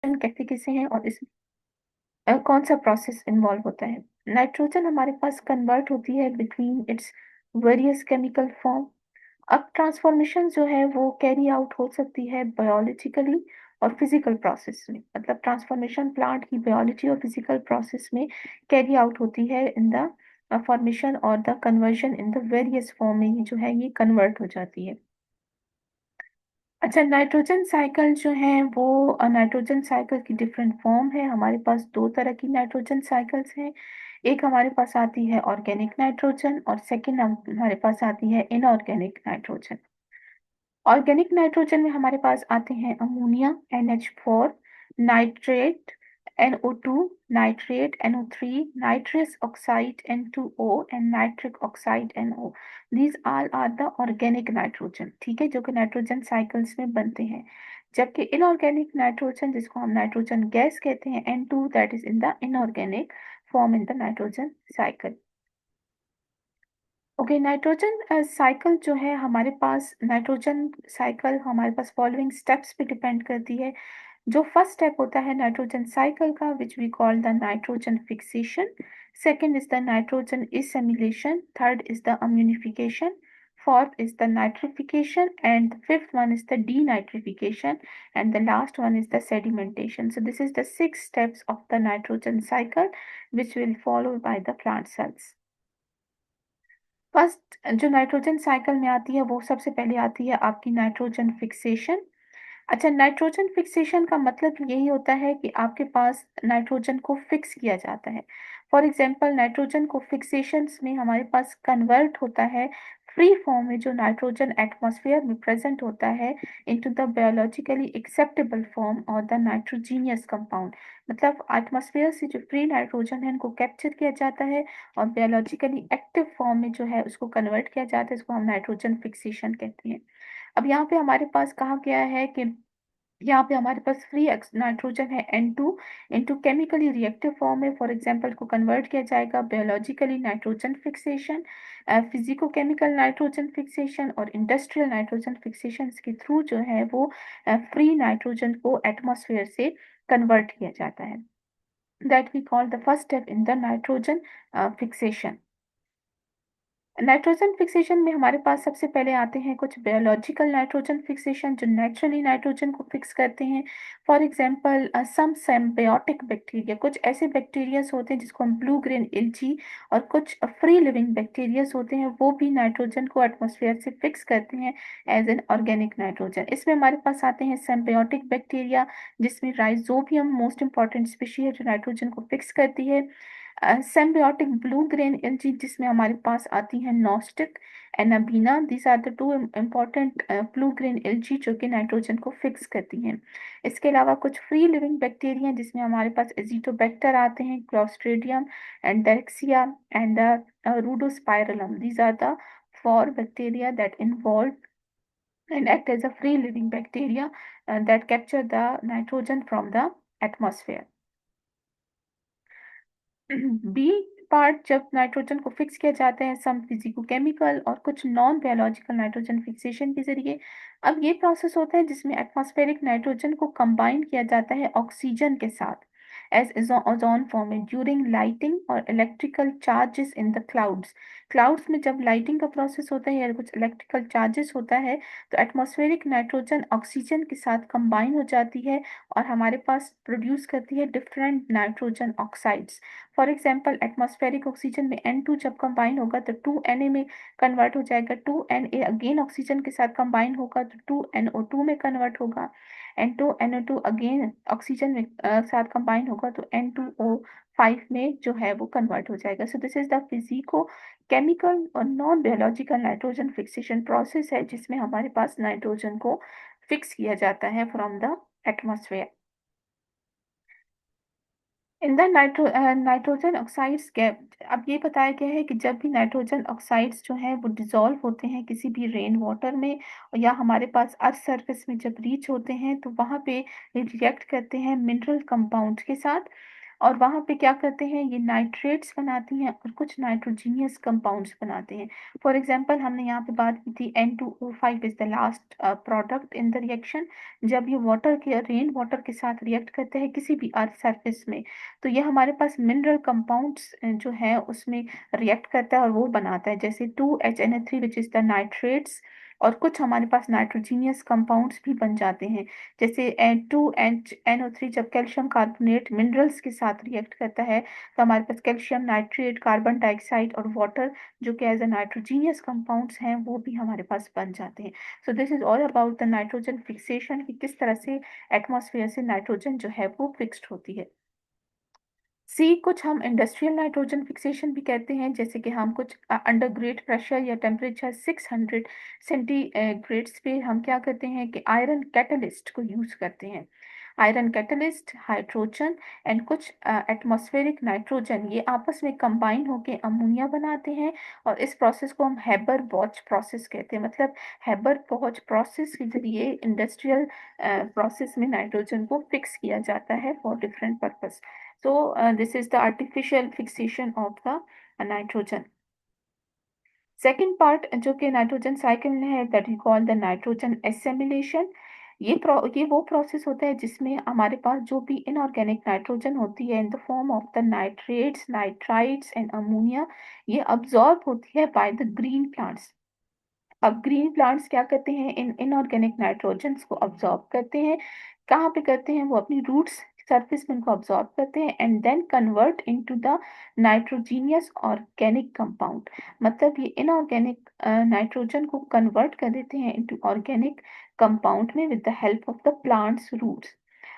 कैसे कैसे हैं और इसमें कौन सा प्रोसेस इन्वॉल्व होता है। नाइट्रोजन हमारे पास कन्वर्ट होती है between its various chemical form. अब ट्रांसफॉर्मेशन जो है वो कैरी आउट हो सकती है बायोलॉजिकली और फिजिकल प्रोसेस में, मतलब ट्रांसफॉर्मेशन प्लांट की बायोलॉजी और फिजिकल प्रोसेस में कैरी आउट होती है इन द फॉर्मेशन और the conversion in the various form में, ये जो है ये कन्वर्ट हो जाती है। अच्छा, नाइट्रोजन साइकिल जो है वो नाइट्रोजन साइकिल की डिफरेंट फॉर्म है। हमारे पास दो तरह की नाइट्रोजन साइकिल्स हैं। एक हमारे पास आती है ऑर्गेनिक नाइट्रोजन और सेकंड हमारे पास आती है इनऑर्गेनिक नाइट्रोजन। ऑर्गेनिक नाइट्रोजन में हमारे पास आते हैं ammonia NH4, nitrate NO2, nitrate NO3, nitrous oxide N2O and nitric oxide NO। These all are the organic nitrogen, ठीक है, जो कि नाइट्रोजन साइकिल्स में बनते हैं। जबकि इनऑर्गेनिक नाइट्रोजन, जिसको हम नाइट्रोजन गैस कहते हैं, N2, that is in the inorganic form in the nitrogen cycle. Okay, nitrogen cycle जो है हमारे पास, नाइट्रोजन साइकिल हमारे पास फॉलोइंग स्टेप्स पे डिपेंड करती है। जो फर्स्ट स्टेप होता है नाइट्रोजन साइकिल का, which we call the nitrogen fixation. Second is the nitrogen assimilation. Third is the ammonification. Fourth is the nitrification and fifth one is the denitrification and the last one is the sedimentation. So this is the 6 steps of the nitrogen cycle which will follow by the plant cells. First जो nitrogen cycle में आती है वो सबसे पहले आती है आपकी नाइट्रोजन फिक्सेशन। अच्छा, नाइट्रोजन फिक्सेशन का मतलब यही होता है कि आपके पास नाइट्रोजन को फिक्स किया जाता है। फॉर एग्जांपल, नाइट्रोजन को फिक्सेशंस में हमारे पास कन्वर्ट होता है फ्री फॉर्म में, जो नाइट्रोजन एटमॉस्फेयर में प्रेजेंट होता है, into the biologically acceptable form और द नाइट्रोजीनियस कंपाउंड। मतलब एटमॉस्फेयर से जो फ्री नाइट्रोजन है उनको कैप्चर किया जाता है और बायोलॉजिकली एक्टिव फॉर्म में जो है उसको कन्वर्ट किया जाता है, इसको हम नाइट्रोजन फिक्सेशन कहते हैं। अब यहाँ पे हमारे पास कहा गया है कि यहाँ पे हमारे पास फ्री नाइट्रोजन है N2, into chemically reactive form में, फॉर एग्जांपल को कन्वर्ट किया जाएगा biologically nitrogen fixation, physico chemical nitrogen fixation और इंडस्ट्रियल नाइट्रोजन फिक्सेशन के थ्रू जो है वो फ्री नाइट्रोजन को एटमॉस्फेयर से कन्वर्ट किया जाता है। That we call the first step in the nitrogen fixation. Nitrogen fixation में हमारे पास सबसे पहले आते हैं कुछ बायोलॉजिकल नाइट्रोजन फिक्सेशन जो नेचुरली नाइट्रोजन को फिक्स करते हैं। For example some symbiotic bacteria, कुछ ऐसे बैक्टीरियाज होते हैं जिसको हम ब्लू ग्रीन एल्गी, और कुछ फ्री लिविंग बैक्टीरियाज होते हैं वो भी नाइट्रोजन को एटमॉस्फेयर से फिक्स करते हैं एज एन ऑर्गेनिक नाइट्रोजन। इसमें हमारे पास आते हैं सिम्बायोटिक बैक्टीरिया, जिसमें राइजोबियम मोस्ट इंपॉर्टेंट स्पीशी है जो नाइट्रोजन को फिक्स करती है। सिम्बायोटिक ब्लू ग्रेन एल्गी, जिसमें हमारे पास आती है Nostoc Anabaena. These are the two important blue green algae जो कि नाइट्रोजन को फिक्स करती हैं। इसके अलावा कुछ फ्री लिविंग बैक्टीरिया जिसमें हमारे पास एजिटोबैक्टर आते हैं, Clostridium and Derxia and Rhodospirillum. These are the four bacteria that involve and act as a free living bacteria that capture the nitrogen from the atmosphere. B part, जब nitrogen को fix किया जाता है सम physicochemical और कुछ non biological nitrogen fixation के जरिए। अब ये प्रोसेस होता है जिसमें एटमॉस्फेरिक नाइट्रोजन को कंबाइन किया जाता है ऑक्सीजन के साथ एज ओजोन फॉर्म में ड्यूरिंग लाइटिंग और electrical charges in the clouds. Clouds में जब लाइटिंग का प्रोसेस होता है या कुछ इलेक्ट्रिकल चार्जेस होता है तो एटमॉस्फेरिक नाइट्रोजन ऑक्सीजन के साथ कंबाइन हो जाती है और हमारे पास प्रोड्यूस करती है different nitrogen oxides. For example, atmospheric oxygen में N2 जब कंबाइन होगा तो 2Na में कन्वर्ट हो जाएगा, 2Na अगेन ऑक्सीजन के साथ कंबाइन होगा तो 2NO2 में कन्वर्ट होगा, एंड 2NO2 अगेन ऑक्सीजन में साथ कंबाइन होगा तो N2O5 में जो है वो कन्वर्ट हो जाएगा। So this is the physico chemical और non biological nitrogen fixation process है जिसमें हमारे पास नाइट्रोजन को फिक्स किया जाता है from the atmosphere. In the nitrogen oxides gap, अब ये बताया गया है कि जब भी नाइट्रोजन ऑक्साइड्स जो हैं वो डिजॉल्व होते हैं किसी भी रेन वाटर में या हमारे पास अर्थ सरफेस में जब रीच होते हैं तो वहाँ पे रिएक्ट करते हैं मिनरल कंपाउंड के साथ। और वहाँ पे क्या करते हैं, ये नाइट्रेट्स बनाती हैं और कुछ नाइट्रोजीनियस कंपाउंड्स बनाते हैं। फॉर एग्जांपल हमने यहाँ पे बात की थी N2O5 is the last product in the reaction. जब ये वाटर के रेन वाटर के साथ रिएक्ट करते हैं किसी भी अर्थ सरफेस में, तो ये हमारे पास मिनरल कंपाउंड्स जो है उसमें रिएक्ट करता है और वो बनाता है, जैसे 2HNO3 which is the nitrates, और कुछ हमारे पास नाइट्रोजीनियस कंपाउंड्स भी बन जाते हैं, जैसे N2NO3 जब कैल्शियम कार्बोनेट मिनरल्स के साथ रिएक्ट करता है तो हमारे पास कैल्शियम नाइट्रेट, कार्बन डाइऑक्साइड और वाटर जो कि एज ए नाइट्रोजीनियस कंपाउंड्स हैं वो भी हमारे पास बन जाते हैं। सो this is all about the nitrogen fixation, कि किस तरह से एटमॉस्फेयर से नाइट्रोजन जो है वो फिक्स्ड होती है। सी कुछ हम इंडस्ट्रियल नाइट्रोजन फिक्सेशन भी कहते हैं, जैसे कि हम कुछ अंडर ग्रेट प्रेशर या टेम्परेचर 600 सेंटीग्रेड्स पे हम क्या करते हैं कि आयरन कैटलिस्ट को यूज करते हैं। आयरन कैटलिस्ट, हाइड्रोजन एंड कुछ एटमॉस्फेरिक नाइट्रोजन ये आपस में कंबाइन होकर अमोनिया बनाते हैं, और इस प्रोसेस को हम हेबर बॉच प्रोसेस कहते हैं। मतलब हेबर बॉच प्रोसेस के जरिए इंडस्ट्रियल प्रोसेस में नाइट्रोजन को फिक्स किया जाता है for different purpose. So this is the artificial fixation of the nitrogen. Second part जो कि नाइट्रोजन साइकिल में है, that we call the nitrogen assimilation. ये वो प्रोसेस होता है जिसमें हमारे पास जो भी इनऑर्गेनिक नाइट्रोजन होती है in the form of the nitrates, nitrites and ammonia, ये अब्जॉर्ब होती है बाय द ग्रीन प्लांट्स। अब ग्रीन प्लांट्स क्या करते हैं, इन इनऑर्गेनिक नाइट्रोजन्स को अब्जॉर्ब करते हैं। कहाँ पे करते हैं, वो अपनी रूट्स सरफेस में इनको अब्जॉर्ब करते हैं and then convert into the nitrogenous organic compound. मतलब ये इनऑर्गेनिक नाइट्रोजन को कन्वर्ट कर देते हैं इनटू ऑर्गेनिक कंपाउंड में with the help of the plants roots.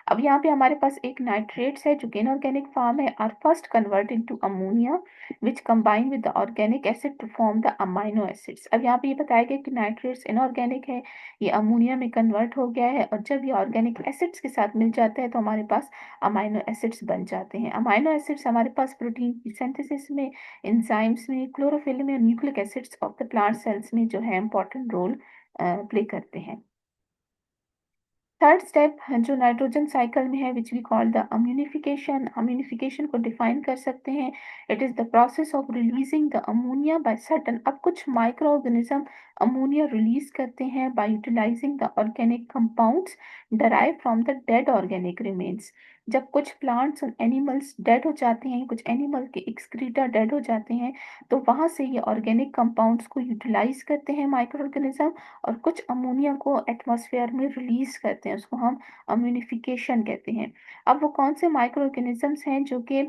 अब यहाँ पे हमारे पास एक नाइट्रेट्स है जो कि इनऑर्गेनिक फॉर्म है, are first convert into ammonia which combine with the organic acid to form the amino acids। अब यहाँ पे ये बताया गया कि नाइट्रेट्स इनऑर्गेनिक है, ये अमोनिया में कन्वर्ट हो गया है, और जब ये ऑर्गेनिक एसिड्स के साथ मिल जाता है तो हमारे पास अमाइनो एसिड्स बन जाते हैं। अमाइनो एसिड्स हमारे पास प्रोटीन की सिंथेसिस में, एंजाइम्स में, क्लोरोफिल में और nucleic acids of the plant cells में जो है इंपॉर्टेंट रोल प्ले करते हैं। थर्ड स्टेप जो नाइट्रोजन साइकिल में है which we call the ammonification. Ammonification को डिफाइन कर सकते हैं, it is the process of releasing the ammonia by certain. अब कुछ माइक्रो ऑर्गेनिज्म अमोनिया रिलीज करते हैं by utilising the organic compounds derive from the dead organic remains. जब कुछ प्लांट्स और एनिमल्स डेड हो जाते हैं, कुछ एनिमल के एक्सक्रीटा डेड हो जाते हैं, तो वहां से ये ऑर्गेनिक कंपाउंड्स को यूटिलाइज करते हैं माइक्रो ऑर्गेनिज्म, और कुछ अमोनिया को एटमॉस्फेयर में रिलीज करते हैं, उसको हम अम्यूनिफिकेशन कहते हैं। अब वो कौन से माइक्रो ऑर्गेनिजम्स हैं जो कि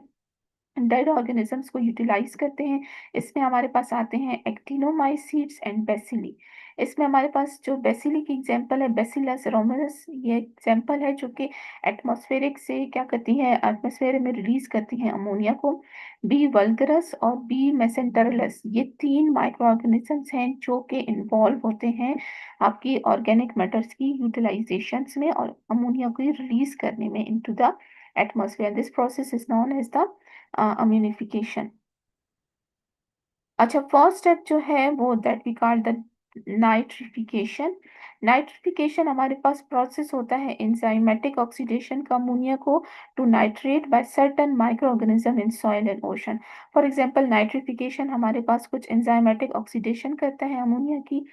डेड ऑर्गेनिजम्स को यूटिलाइज करते हैं, इसमें हमारे पास आते हैं एक्टिनोमाइसीट्स एंड बेसिली। इसमें हमारे पास जो बेसिली की एग्जांपल है बेसिलस रोमनस, ये एग्जांपल है जो कि एटमॉस्फेरिक से क्या करती है, एटमॉस्फेयर में रिलीज करती हैं अमोनिया को। बी वल्गरस और बी मेसेंटरलस ये तीन माइक्रो ऑर्गेनिजम्स हैं जो कि इन्वॉल्व होते हैं आपकी ऑर्गेनिक मैटर्स की यूटिलाइजेशन में और अमोनिया को रिलीज करने में into the atmosphere. This process is known as the ammonification. अच्छा, फर्स्ट स्टेप जो है वो that we call the nitrification. Nitrification हमारे पास प्रोसेस होता है एंजाइमेटिक ऑक्सीडेशन का अमोनिया को to nitrate by certain micro organism in soil and ocean. For example nitrification हमारे पास कुछ एंजाइमेटिक ऑक्सीडेशन करता है अमोनिया की,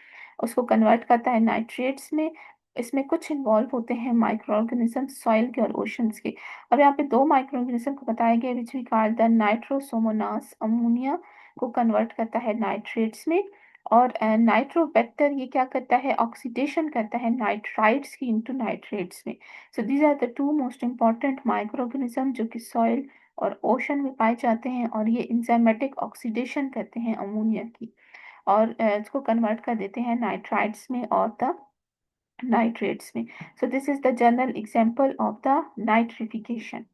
उसको कन्वर्ट करता है नाइट्रेट्स में। इसमें कुछ इन्वॉल्व होते हैं माइक्रो ऑर्गेनिज्म सॉइल के और ओशंस के। अब यहाँ पे दो माइक्रो ऑर्गेनिज्म को बताया गया which we call the Nitrosomonas, ammonia को कन्वर्ट करता है नाइट्रेट्स में, और नाइट्रोबैक्टर ये क्या करता है, ऑक्सीडेशन करता है नाइट्राइट्स की इनटू नाइट्रेट्स में। So these are the two most important micro organism जो कि सॉइल और ओशन में पाए जाते हैं, और ये इंजाइमेटिक ऑक्सीडेशन करते हैं अमोनिया की, और इसको कन्वर्ट कर देते हैं नाइट्राइट्स में और द नाइट्रेट्स में। सो this is the general example of the nitrification.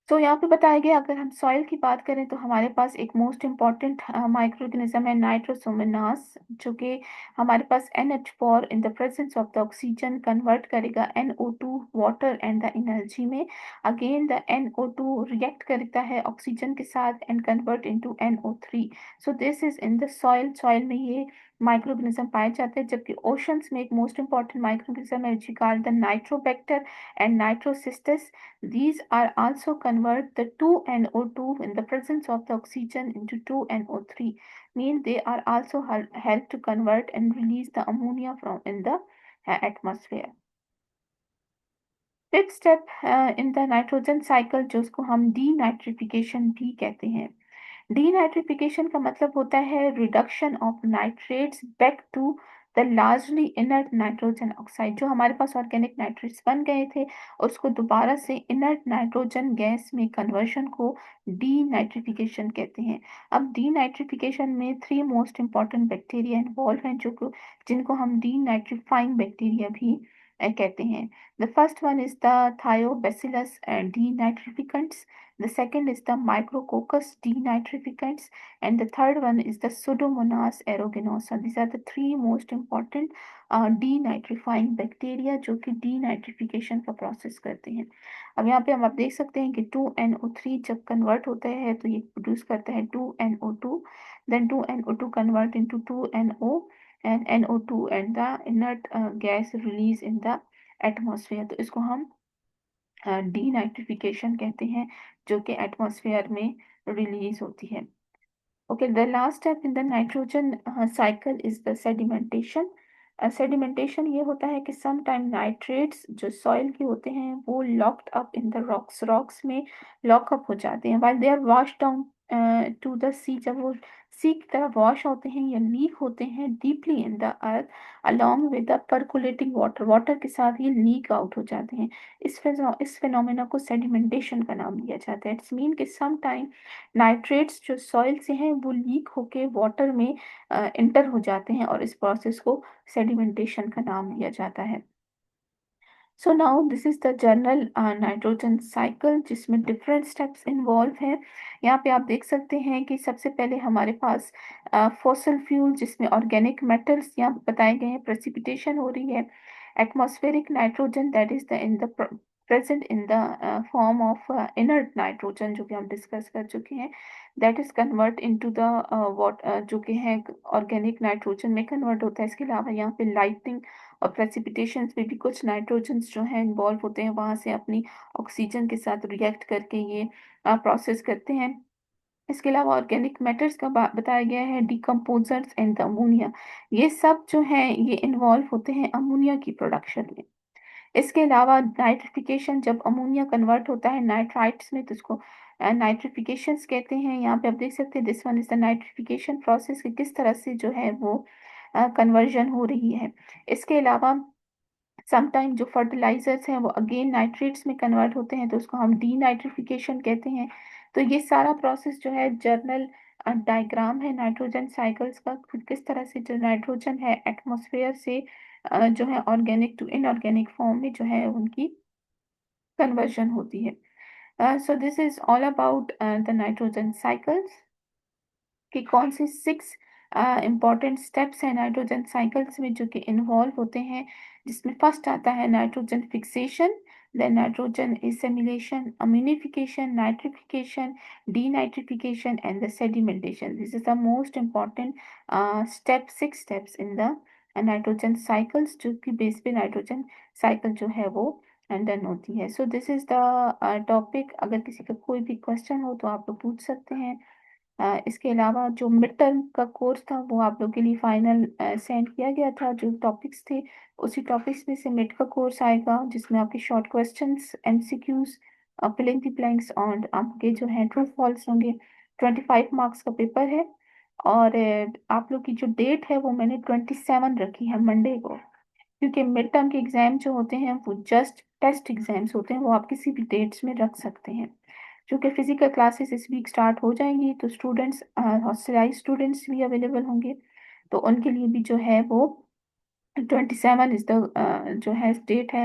तो यहाँ पे बताया गया, अगर हम सॉइल की बात करें तो हमारे पास एक मोस्ट इम्पॉर्टेंट माइक्रो ऑर्गेनिज्म है नाइट्रोसोमोनास, जो कि हमारे पास NH4 in the presence of the oxygen convert करेगा NO2 water and the energy में। अगेन द NO2 रिएक्ट करता है ऑक्सीजन के साथ and convert into NO3। So this is in the soil. Soil में ये माइक्रोऑर्गेनिज्म पाए जाते हैं, जबकि ओशंस में एक मोस्ट इंपॉर्टेंट माइक्रोऑर्गेनिज्म है जिसे the Nitrobacter and Nitrocystis. These are also convert the 2NO2 in the presence of the oxygen into 2NO3. Mean they are also help to convert and release the ammonia from in the atmosphere. Fifth step in the nitrogen cycle, जो उसको हम denitrification भी कहते हैं. Denitrification का मतलब होता है reduction of nitrates back to the largely inert nitrogen oxide. जो हमारे पास ऑर्गेनिक नाइट्रेट्स बन गए थे उसको दोबारा से इनर्ट नाइट्रोजन गैस में कन्वर्शन को डीनाइट्रिफिकेशन कहते हैं. अब डीनाइट्रिफिकेशन में 3 मोस्ट इंपॉर्टेंट बैक्टीरिया इन्वॉल्व हैं जो जिनको हम डीनाइट्रिफाइंग बैक्टीरिया भी कहते हैं. The first one is the Thiobacillus denitrificans. The second is the Micrococcus denitrificans, and the third one is the Pseudomonas aeruginosa. These are the 3 most important denitrifying bacteria जो कि denitrification का प्रोसेस करते हैं. अब यहाँ पे आप देख सकते हैं कि 2NO3 जब कन्वर्ट होता है तो ये प्रोड्यूस करता है 2NO2. Then 2NO2 convert into 2NO and NO2 and the inert gas release in the atmosphere. तो इसको हम डीनाइट्रिफिकेशन कहते हैं जो कि एटमॉस्फेयर में रिलीज होती है. Okay, the last step in the nitrogen cycle is the sedimentation. Sedimentation ये होता है कि सम टाइम नाइट्रेट्स जो सॉइल के होते हैं वो locked up in the rocks में लॉकअप हो जाते हैं while they are wash down to the sea. जब वो सी की तरफ वॉश होते हैं या लीक होते हैं deeply in the earth along with the परकुलेटिंग water के साथ ये लीक आउट हो जाते हैं. इस फिनोमेना को सेडिमेंटेशन का नाम दिया जाता है. इट्स मीन कि सम टाइम नाइट्रेट्स जो सॉइल से हैं वो लीक होके वाटर में इंटर हो जाते हैं और इस प्रोसेस को सेडिमेंटेशन का नाम दिया जाता है. So now this is the general nitrogen cycle जिसमें डिफरेंट स्टेप्स इन्वॉल्व हैं. यहाँ पे आप देख सकते हैं कि सबसे पहले हमारे पास फॉसल फ्यूल जिसमें ऑर्गेनिक मेटल्स यहाँ पे बताए गए हैं, प्रेसिपिटेशन हो रही है. Atmospheric nitrogen that is the in the present in the form of inert nitrogen जो कि हम डिस्कस कर चुके हैं, that is convert into the जो कि है ऑर्गेनिक नाइट्रोजन में कन्वर्ट होता है. इसके अलावा यहाँ पे लाइटिंग और प्रेसिपिटेशन में भी कुछ नाइट्रोजन्स जो हैं इन्वॉल्व होते हैं, वहां से अपनी ऑक्सीजन के साथ रिएक्ट करके ये प्रोसेस करते हैं. इसके अलावा ऑर्गेनिक मैटर्स का बताया गया है, डिकम्पोजर्स एंड द अमोनिया. ये सब जो हैं ये इन्वॉल्व होते हैं अमोनिया की प्रोडक्शन में. इसके अलावा नाइट्रिफिकेशन, जब अमोनिया कन्वर्ट होता है नाइट्राइट्स में तो उसको नाइट्रिफिकेशन कहते हैं. यहाँ पे आप देख सकते हैं this one is the nitrification process कि किस तरह से जो है वो कन्वर्जन हो रही है. इसके अलावा समटाइम जो फर्टिलाइजर्स हैं वो अगेन नाइट्रेट्स में कन्वर्ट होते हैं तो उसको हम डीनाइट्रिफिकेशन कहते हैं. तो ये सारा प्रोसेस जो है जर्नल डायग्राम है नाइट्रोजन साइकिल्स का, किस तरह से जो नाइट्रोजन है एटमॉस्फेयर से जो है ऑर्गेनिक टू इनऑर्गेनिक फॉर्म में जो है उनकी कन्वर्जन होती है. सो this is all about the nitrogen cycles कि कौन से 6 इम्पॉर्टेंट स्टेप्स हैं नाइट्रोजन साइकिल्स में जो कि इन्वॉल्व होते हैं, जिसमें फर्स्ट आता है nitrogen fixation, then nitrogen assimilation, ammonification, nitrification, denitrification and the sedimentation. This is the most important step 6 steps in the nitrogen cycles जो कि बेस पे नाइट्रोजन साइकिल जो है वो डन होती है. सो दिस इज द टॉपिक. अगर किसी का कोई भी क्वेश्चन हो तो आप लोग पूछ सकते हैं. इसके अलावा जो मिड टर्म का कोर्स था वो आप लोग के लिए फाइनल सेंड किया गया था. जो टॉपिक्स थे उसी टॉपिक्स में से मिड का कोर्स आएगा जिसमें आपके short questions, MCQs, filling the blanks और आपके जो है ट्रू फॉल्स होंगे. 25 मार्क्स का पेपर है और आप लोग की जो डेट है वो मैंने 27 रखी है मंडे को, क्योंकि मिड टर्म के एग्जाम जो होते हैं वो जस्ट टेस्ट एग्जाम्स होते हैं, वो आप किसी भी डेट्स में रख सकते हैं. क्योंकि फिजिकल क्लासेस इस वीक स्टार्ट हो जाएंगी तो स्टूडेंट्स हॉस्टलाइज स्टूडेंट्स भी अवेलेबल होंगे, तो उनके लिए भी जो है वो 27 इज द जो है डेट है.